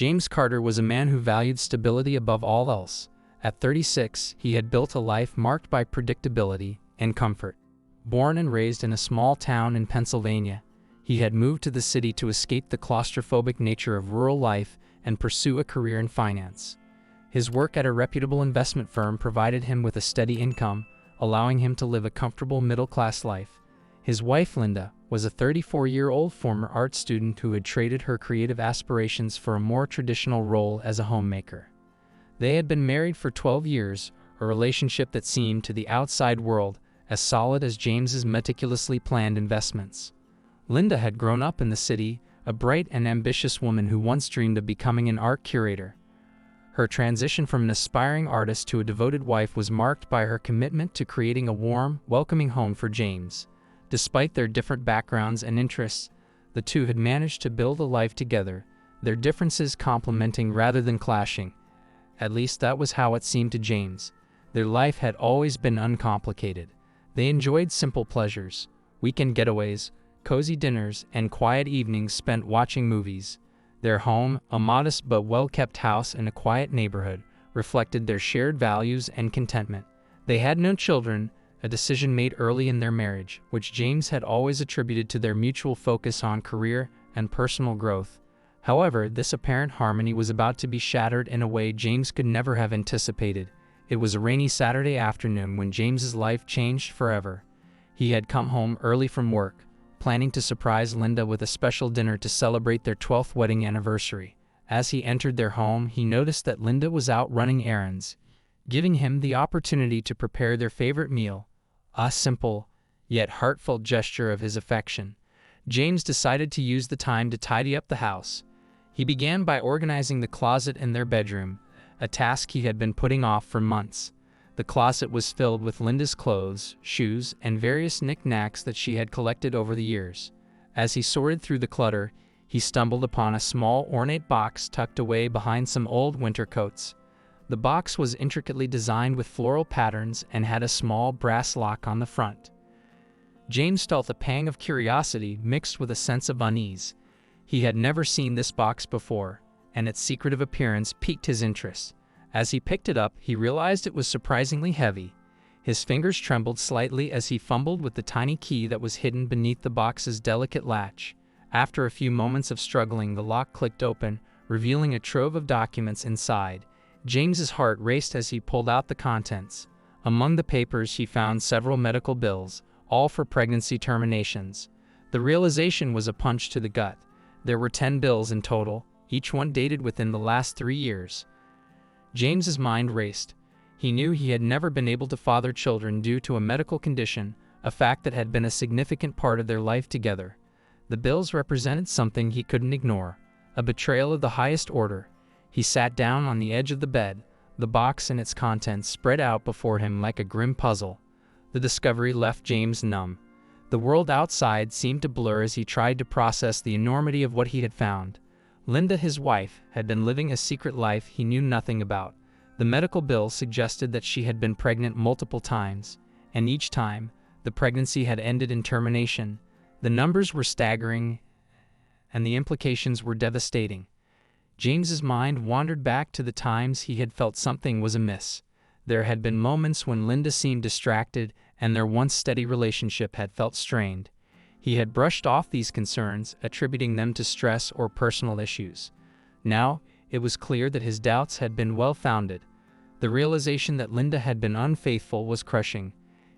James Carter was a man who valued stability above all else. At 36, he had built a life marked by predictability and comfort. Born and raised in a small town in Pennsylvania, he had moved to the city to escape the claustrophobic nature of rural life and pursue a career in finance. His work at a reputable investment firm provided him with a steady income, allowing him to live a comfortable middle-class life. His wife, Linda, was a 34-year-old former art student who had traded her creative aspirations for a more traditional role as a homemaker. They had been married for 12 years, a relationship that seemed to the outside world as solid as James's meticulously planned investments. Linda had grown up in the city, a bright and ambitious woman who once dreamed of becoming an art curator. Her transition from an aspiring artist to a devoted wife was marked by her commitment to creating a warm, welcoming home for James. Despite their different backgrounds and interests, the two had managed to build a life together, their differences complementing rather than clashing. At least that was how it seemed to James. Their life had always been uncomplicated. They enjoyed simple pleasures, weekend getaways, cozy dinners, and quiet evenings spent watching movies. Their home, a modest but well-kept house in a quiet neighborhood, reflected their shared values and contentment. They had no children, a decision made early in their marriage, which James had always attributed to their mutual focus on career and personal growth. However, this apparent harmony was about to be shattered in a way James could never have anticipated. It was a rainy Saturday afternoon when James's life changed forever. He had come home early from work, planning to surprise Linda with a special dinner to celebrate their 12th wedding anniversary. As he entered their home, he noticed that Linda was out running errands, giving him the opportunity to prepare their favorite meal, a simple, yet heartfelt gesture of his affection. James decided to use the time to tidy up the house. He began by organizing the closet in their bedroom, a task he had been putting off for months. The closet was filled with Linda's clothes, shoes, and various knickknacks that she had collected over the years. As he sorted through the clutter, he stumbled upon a small ornate box tucked away behind some old winter coats. The box was intricately designed with floral patterns and had a small brass lock on the front. James felt a pang of curiosity mixed with a sense of unease. He had never seen this box before, and its secretive appearance piqued his interest. As he picked it up, he realized it was surprisingly heavy. His fingers trembled slightly as he fumbled with the tiny key that was hidden beneath the box's delicate latch. After a few moments of struggling, the lock clicked open, revealing a trove of documents inside. James's heart raced as he pulled out the contents. Among the papers, he found several medical bills, all for pregnancy terminations. The realization was a punch to the gut. There were 10 bills in total, each one dated within the last 3 years. James's mind raced. He knew he had never been able to father children due to a medical condition, a fact that had been a significant part of their life together. The bills represented something he couldn't ignore, a betrayal of the highest order. He sat down on the edge of the bed, the box and its contents spread out before him like a grim puzzle. The discovery left James numb. The world outside seemed to blur as he tried to process the enormity of what he had found. Linda, his wife, had been living a secret life he knew nothing about. The medical bill suggested that she had been pregnant multiple times, and each time, the pregnancy had ended in termination. The numbers were staggering, and the implications were devastating. James's mind wandered back to the times he had felt something was amiss. There had been moments when Linda seemed distracted, and their once steady relationship had felt strained. He had brushed off these concerns, attributing them to stress or personal issues. Now, it was clear that his doubts had been well-founded. The realization that Linda had been unfaithful was crushing.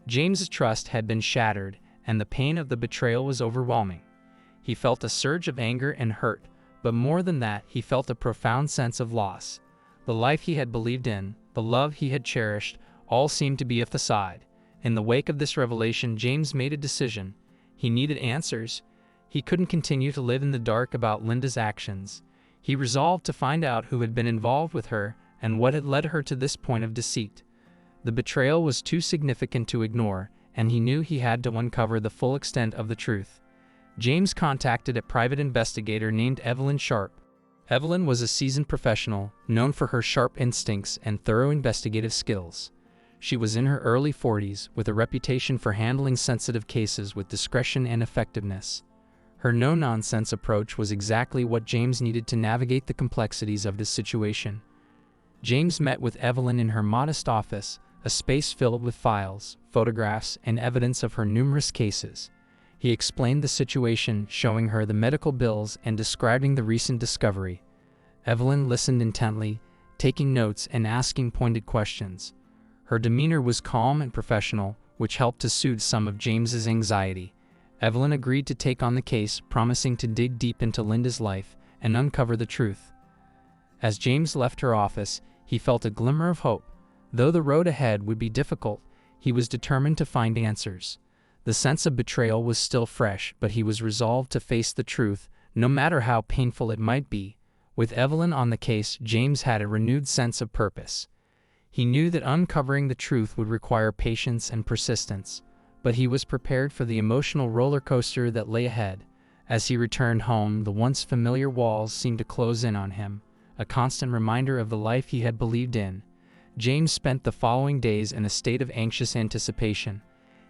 James's trust had been shattered, and the pain of the betrayal was overwhelming. He felt a surge of anger and hurt, but more than that, he felt a profound sense of loss. The life he had believed in, the love he had cherished, all seemed to be a facade. In the wake of this revelation, James made a decision. He needed answers. He couldn't continue to live in the dark about Linda's actions. He resolved to find out who had been involved with her and what had led her to this point of deceit. The betrayal was too significant to ignore, and he knew he had to uncover the full extent of the truth. James contacted a private investigator named Evelyn Sharp. Evelyn was a seasoned professional, known for her sharp instincts and thorough investigative skills. She was in her early 40s, with a reputation for handling sensitive cases with discretion and effectiveness. Her no-nonsense approach was exactly what James needed to navigate the complexities of this situation. James met with Evelyn in her modest office, a space filled with files, photographs, and evidence of her numerous cases. He explained the situation, showing her the medical bills and describing the recent discovery. Evelyn listened intently, taking notes and asking pointed questions. Her demeanor was calm and professional, which helped to soothe some of James's anxiety. Evelyn agreed to take on the case, promising to dig deep into Linda's life and uncover the truth. As James left her office, he felt a glimmer of hope. Though the road ahead would be difficult, he was determined to find answers. The sense of betrayal was still fresh, but he was resolved to face the truth, no matter how painful it might be. With Evelyn on the case, James had a renewed sense of purpose. He knew that uncovering the truth would require patience and persistence, but he was prepared for the emotional roller coaster that lay ahead. As he returned home, the once familiar walls seemed to close in on him, a constant reminder of the life he had believed in. James spent the following days in a state of anxious anticipation.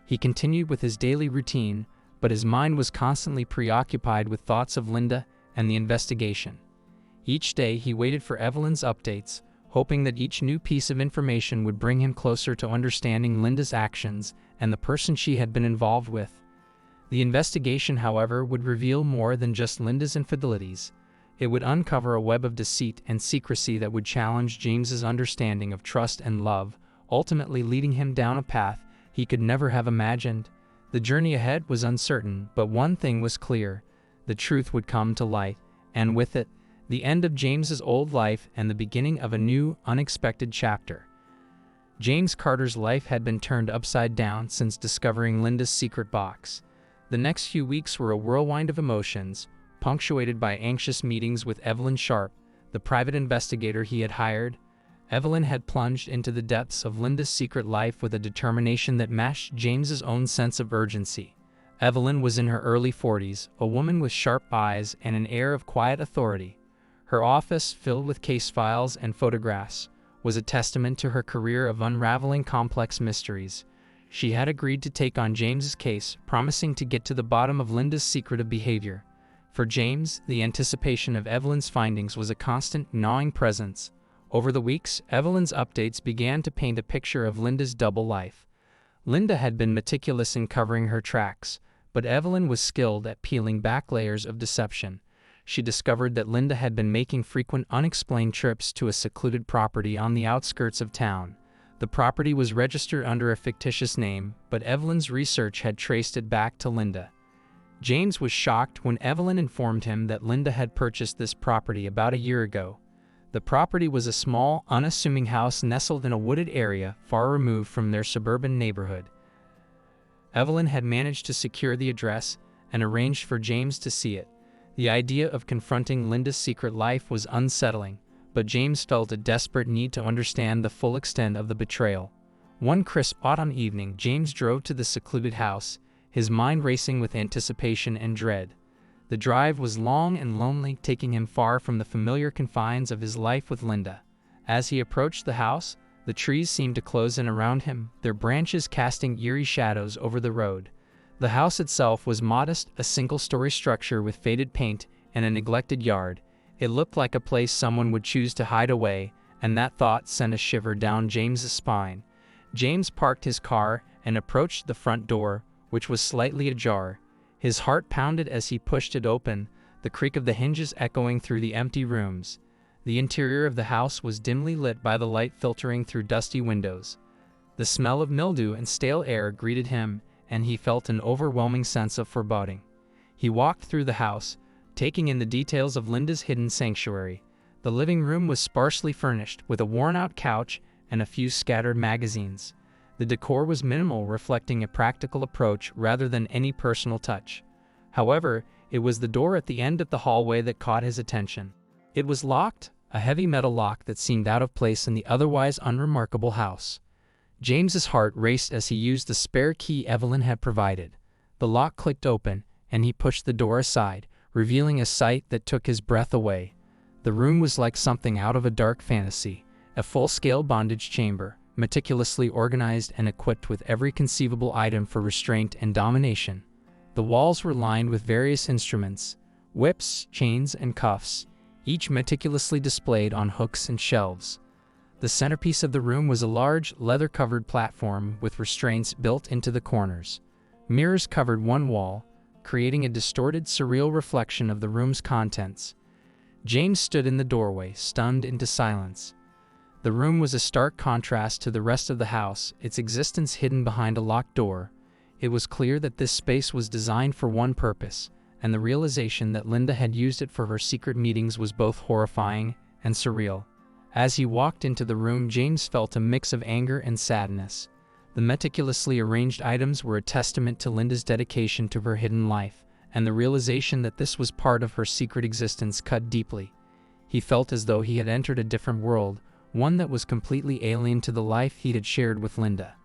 He continued with his daily routine, but his mind was constantly preoccupied with thoughts of Linda and the investigation. Each day he waited for Evelyn's updates, hoping that each new piece of information would bring him closer to understanding Linda's actions and the person she had been involved with. The investigation, however, would reveal more than just Linda's infidelities. It would uncover a web of deceit and secrecy that would challenge James's understanding of trust and love, ultimately leading him down a path he could never have imagined. The journey ahead was uncertain, but one thing was clear: the truth would come to light, and with it, the end of James's old life and the beginning of a new, unexpected chapter. James Carter's life had been turned upside down since discovering Linda's secret box. The next few weeks were a whirlwind of emotions, punctuated by anxious meetings with Evelyn Sharp, the private investigator he had hired. Evelyn had plunged into the depths of Linda's secret life with a determination that matched James's own sense of urgency. Evelyn was in her early 40s, a woman with sharp eyes and an air of quiet authority. Her office, filled with case files and photographs, was a testament to her career of unraveling complex mysteries. She had agreed to take on James's case, promising to get to the bottom of Linda's secretive behavior. For James, the anticipation of Evelyn's findings was a constant, gnawing presence. Over the weeks, Evelyn's updates began to paint a picture of Linda's double life. Linda had been meticulous in covering her tracks, but Evelyn was skilled at peeling back layers of deception. She discovered that Linda had been making frequent unexplained trips to a secluded property on the outskirts of town. The property was registered under a fictitious name, but Evelyn's research had traced it back to Linda. James was shocked when Evelyn informed him that Linda had purchased this property about a year ago. The property was a small, unassuming house nestled in a wooded area far removed from their suburban neighborhood. Evelyn had managed to secure the address and arranged for James to see it. The idea of confronting Linda's secret life was unsettling, but James felt a desperate need to understand the full extent of the betrayal. One crisp autumn evening, James drove to the secluded house, his mind racing with anticipation and dread. The drive was long and lonely, taking him far from the familiar confines of his life with Linda. As he approached the house, the trees seemed to close in around him, their branches casting eerie shadows over the road. The house itself was modest, a single-story structure with faded paint and a neglected yard. It looked like a place someone would choose to hide away, and that thought sent a shiver down James's spine. James parked his car and approached the front door, which was slightly ajar. His heart pounded as he pushed it open, the creak of the hinges echoing through the empty rooms. The interior of the house was dimly lit by the light filtering through dusty windows. The smell of mildew and stale air greeted him, and he felt an overwhelming sense of foreboding. He walked through the house, taking in the details of Linda's hidden sanctuary. The living room was sparsely furnished, with a worn-out couch and a few scattered magazines. The decor was minimal, reflecting a practical approach rather than any personal touch. However, it was the door at the end of the hallway that caught his attention. It was locked, a heavy metal lock that seemed out of place in the otherwise unremarkable house. James's heart raced as he used the spare key Evelyn had provided. The lock clicked open, and he pushed the door aside, revealing a sight that took his breath away. The room was like something out of a dark fantasy, a full-scale bondage chamber, meticulously organized and equipped with every conceivable item for restraint and domination. The walls were lined with various instruments, whips, chains, and cuffs, each meticulously displayed on hooks and shelves. The centerpiece of the room was a large, leather-covered platform with restraints built into the corners. Mirrors covered one wall, creating a distorted, surreal reflection of the room's contents. James stood in the doorway, stunned into silence. The room was a stark contrast to the rest of the house, its existence hidden behind a locked door. It was clear that this space was designed for one purpose, and the realization that Linda had used it for her secret meetings was both horrifying and surreal. As he walked into the room, James felt a mix of anger and sadness. The meticulously arranged items were a testament to Linda's dedication to her hidden life, and the realization that this was part of her secret existence cut deeply. He felt as though he had entered a different world, one that was completely alien to the life he had shared with Linda.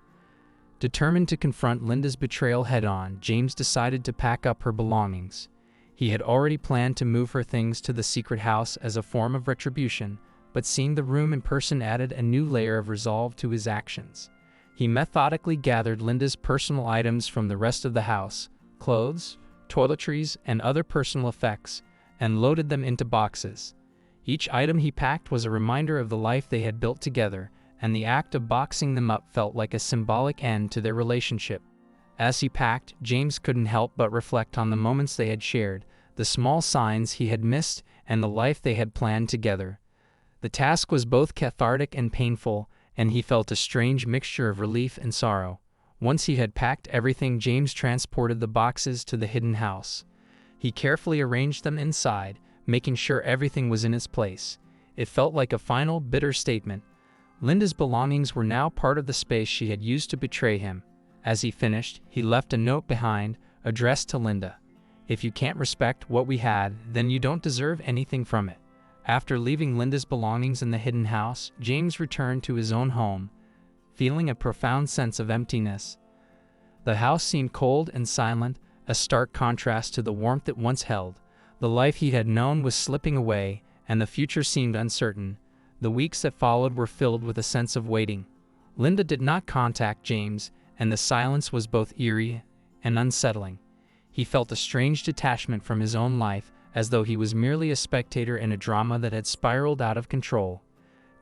Determined to confront Linda's betrayal head-on, James decided to pack up her belongings. He had already planned to move her things to the secret house as a form of retribution, but seeing the room in person added a new layer of resolve to his actions. He methodically gathered Linda's personal items from the rest of the house, clothes, toiletries, and other personal effects, and loaded them into boxes. Each item he packed was a reminder of the life they had built together, and the act of boxing them up felt like a symbolic end to their relationship. As he packed, James couldn't help but reflect on the moments they had shared, the small signs he had missed, and the life they had planned together. The task was both cathartic and painful, and he felt a strange mixture of relief and sorrow. Once he had packed everything, James transported the boxes to the hidden house. He carefully arranged them inside, making sure everything was in its place. It felt like a final, bitter statement. Linda's belongings were now part of the space she had used to betray him. As he finished, he left a note behind, addressed to Linda. "If you can't respect what we had, then you don't deserve anything from it." After leaving Linda's belongings in the hidden house, James returned to his own home, feeling a profound sense of emptiness. The house seemed cold and silent, a stark contrast to the warmth it once held. The life he had known was slipping away, and the future seemed uncertain. The weeks that followed were filled with a sense of waiting. Linda did not contact James, and the silence was both eerie and unsettling. He felt a strange detachment from his own life, as though he was merely a spectator in a drama that had spiraled out of control.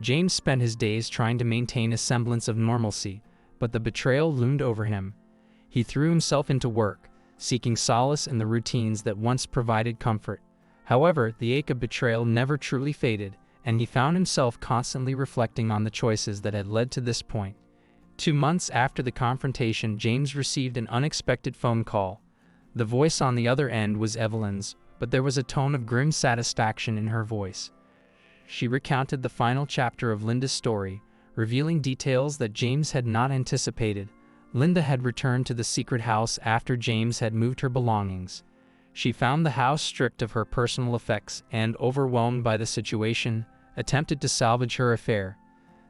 James spent his days trying to maintain a semblance of normalcy, but the betrayal loomed over him. He threw himself into work, seeking solace in the routines that once provided comfort. However, the ache of betrayal never truly faded, and he found himself constantly reflecting on the choices that had led to this point. 2 months after the confrontation, James received an unexpected phone call. The voice on the other end was Evelyn's, but there was a tone of grim satisfaction in her voice. She recounted the final chapter of Linda's story, revealing details that James had not anticipated. Linda had returned to the secret house after James had moved her belongings. She found the house stripped of her personal effects and, overwhelmed by the situation, attempted to salvage her affair.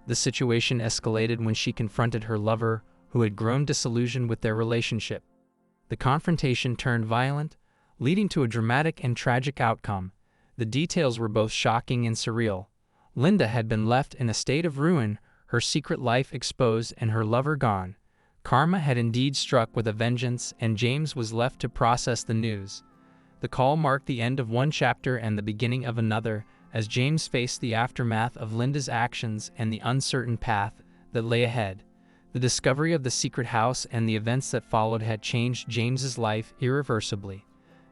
The situation escalated when she confronted her lover, who had grown disillusioned with their relationship. The confrontation turned violent, leading to a dramatic and tragic outcome. The details were both shocking and surreal. Linda had been left in a state of ruin, her secret life exposed and her lover gone. Karma had indeed struck with a vengeance, and James was left to process the news. The call marked the end of one chapter and the beginning of another, as James faced the aftermath of Linda's actions and the uncertain path that lay ahead. The discovery of the secret house and the events that followed had changed James's life irreversibly.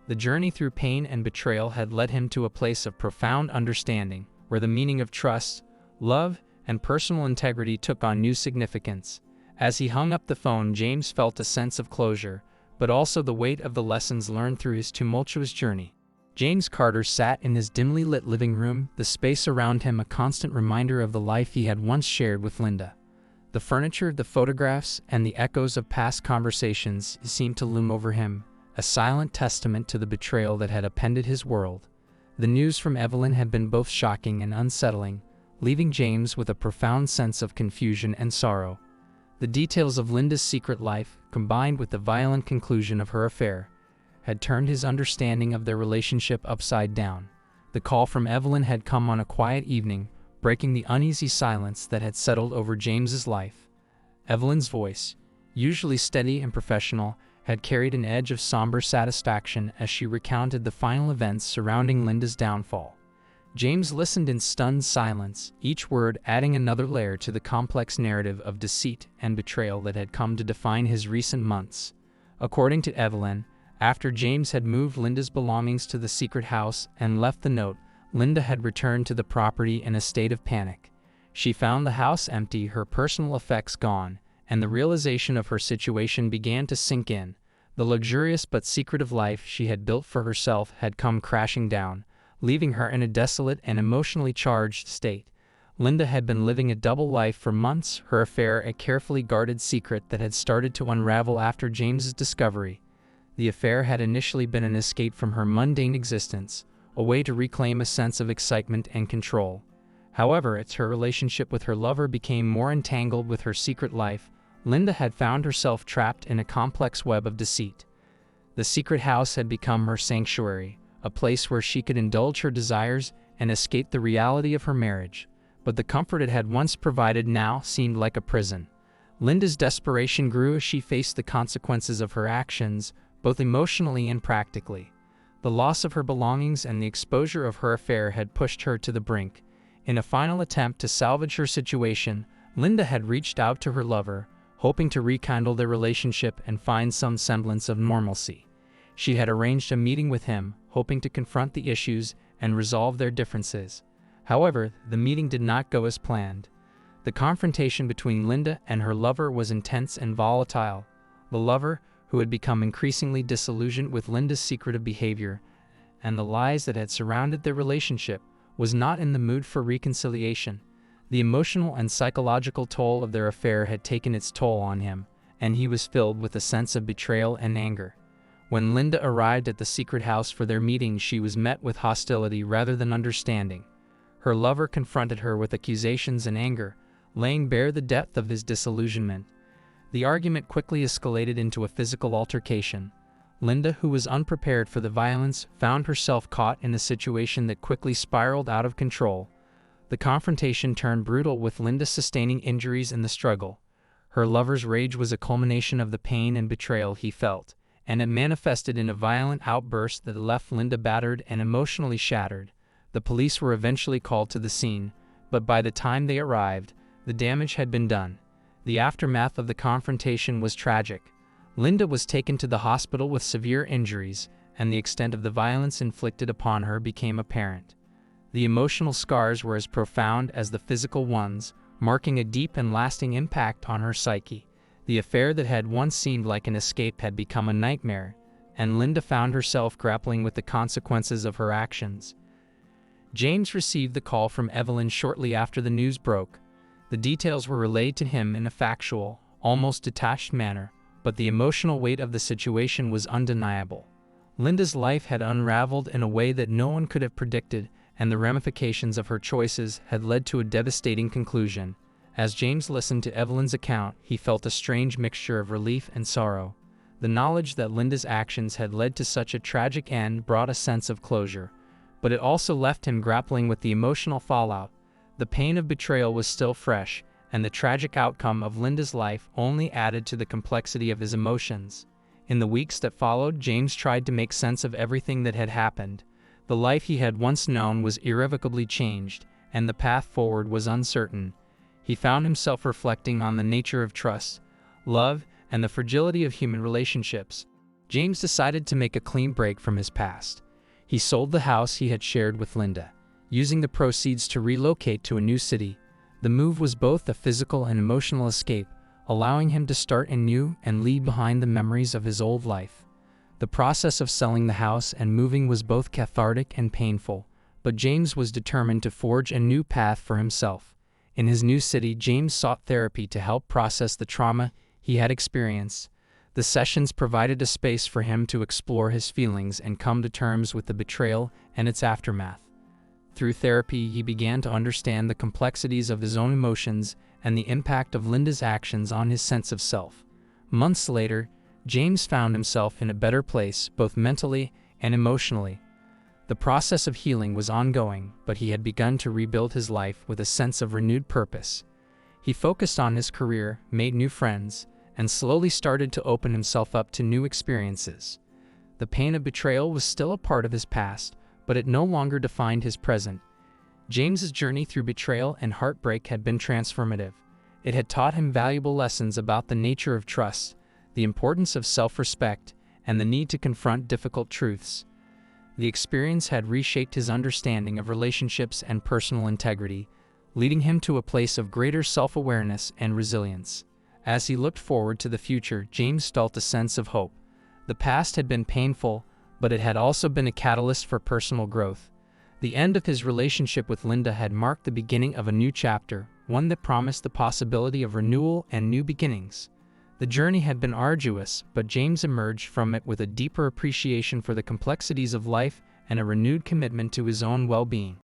The journey through pain and betrayal had led him to a place of profound understanding, where the meaning of trust, love, and personal integrity took on new significance. As he hung up the phone, James felt a sense of closure, but also the weight of the lessons learned through his tumultuous journey. James Carter sat in his dimly lit living room, the space around him a constant reminder of the life he had once shared with Linda. The furniture, the photographs, and the echoes of past conversations seemed to loom over him, a silent testament to the betrayal that had upended his world. The news from Evelyn had been both shocking and unsettling, leaving James with a profound sense of confusion and sorrow. The details of Linda's secret life, combined with the violent conclusion of her affair, had turned his understanding of their relationship upside down. The call from Evelyn had come on a quiet evening, breaking the uneasy silence that had settled over James's life. Evelyn's voice, usually steady and professional, had carried an edge of somber satisfaction as she recounted the final events surrounding Linda's downfall. James listened in stunned silence, each word adding another layer to the complex narrative of deceit and betrayal that had come to define his recent months. According to Evelyn, after James had moved Linda's belongings to the secret house and left the note, Linda had returned to the property in a state of panic. She found the house empty, her personal effects gone, and the realization of her situation began to sink in. The luxurious but secretive life she had built for herself had come crashing down, leaving her in a desolate and emotionally charged state. Linda had been living a double life for months, her affair a carefully guarded secret that had started to unravel after James's discovery. The affair had initially been an escape from her mundane existence, a way to reclaim a sense of excitement and control. However, as her relationship with her lover became more entangled with her secret life, Linda had found herself trapped in a complex web of deceit. The secret house had become her sanctuary, a place where she could indulge her desires and escape the reality of her marriage. But the comfort it had once provided now seemed like a prison. Linda's desperation grew as she faced the consequences of her actions, both emotionally and practically. The loss of her belongings and the exposure of her affair had pushed her to the brink. In a final attempt to salvage her situation, Linda had reached out to her lover, hoping to rekindle their relationship and find some semblance of normalcy. She had arranged a meeting with him, hoping to confront the issues and resolve their differences. However, the meeting did not go as planned. The confrontation between Linda and her lover was intense and volatile. The lover, who had become increasingly disillusioned with Linda's secretive behavior and the lies that had surrounded their relationship, was not in the mood for reconciliation. The emotional and psychological toll of their affair had taken its toll on him, and he was filled with a sense of betrayal and anger. When Linda arrived at the secret house for their meeting, she was met with hostility rather than understanding. Her lover confronted her with accusations and anger, laying bare the depth of his disillusionment. The argument quickly escalated into a physical altercation. Linda, who was unprepared for the violence, found herself caught in a situation that quickly spiraled out of control. The confrontation turned brutal, with Linda sustaining injuries in the struggle. Her lover's rage was a culmination of the pain and betrayal he felt, and it manifested in a violent outburst that left Linda battered and emotionally shattered. The police were eventually called to the scene, but by the time they arrived, the damage had been done. The aftermath of the confrontation was tragic. Linda was taken to the hospital with severe injuries, and the extent of the violence inflicted upon her became apparent. The emotional scars were as profound as the physical ones, marking a deep and lasting impact on her psyche. The affair that had once seemed like an escape had become a nightmare, and Linda found herself grappling with the consequences of her actions. James received the call from Evelyn shortly after the news broke. The details were relayed to him in a factual, almost detached manner, but the emotional weight of the situation was undeniable. Linda's life had unraveled in a way that no one could have predicted, and the ramifications of her choices had led to a devastating conclusion. As James listened to Evelyn's account, he felt a strange mixture of relief and sorrow. The knowledge that Linda's actions had led to such a tragic end brought a sense of closure, but it also left him grappling with the emotional fallout. The pain of betrayal was still fresh, and the tragic outcome of Linda's life only added to the complexity of his emotions. In the weeks that followed, James tried to make sense of everything that had happened. The life he had once known was irrevocably changed, and the path forward was uncertain. He found himself reflecting on the nature of trust, love, and the fragility of human relationships. James decided to make a clean break from his past. He sold the house he had shared with Linda, using the proceeds to relocate to a new city. The move was both a physical and emotional escape, allowing him to start anew and leave behind the memories of his old life. The process of selling the house and moving was both cathartic and painful, but James was determined to forge a new path for himself. In his new city, James sought therapy to help process the trauma he had experienced. The sessions provided a space for him to explore his feelings and come to terms with the betrayal and its aftermath. Through therapy, he began to understand the complexities of his own emotions and the impact of Linda's actions on his sense of self. Months later, James found himself in a better place, both mentally and emotionally. The process of healing was ongoing, but he had begun to rebuild his life with a sense of renewed purpose. He focused on his career, made new friends, and slowly started to open himself up to new experiences. The pain of betrayal was still a part of his past, but it no longer defined his present. James's journey through betrayal and heartbreak had been transformative. It had taught him valuable lessons about the nature of trust, the importance of self-respect, and the need to confront difficult truths. The experience had reshaped his understanding of relationships and personal integrity, leading him to a place of greater self-awareness and resilience. As he looked forward to the future, James felt a sense of hope. The past had been painful, but it had also been a catalyst for personal growth. The end of his relationship with Linda had marked the beginning of a new chapter, one that promised the possibility of renewal and new beginnings. The journey had been arduous, but James emerged from it with a deeper appreciation for the complexities of life and a renewed commitment to his own well-being.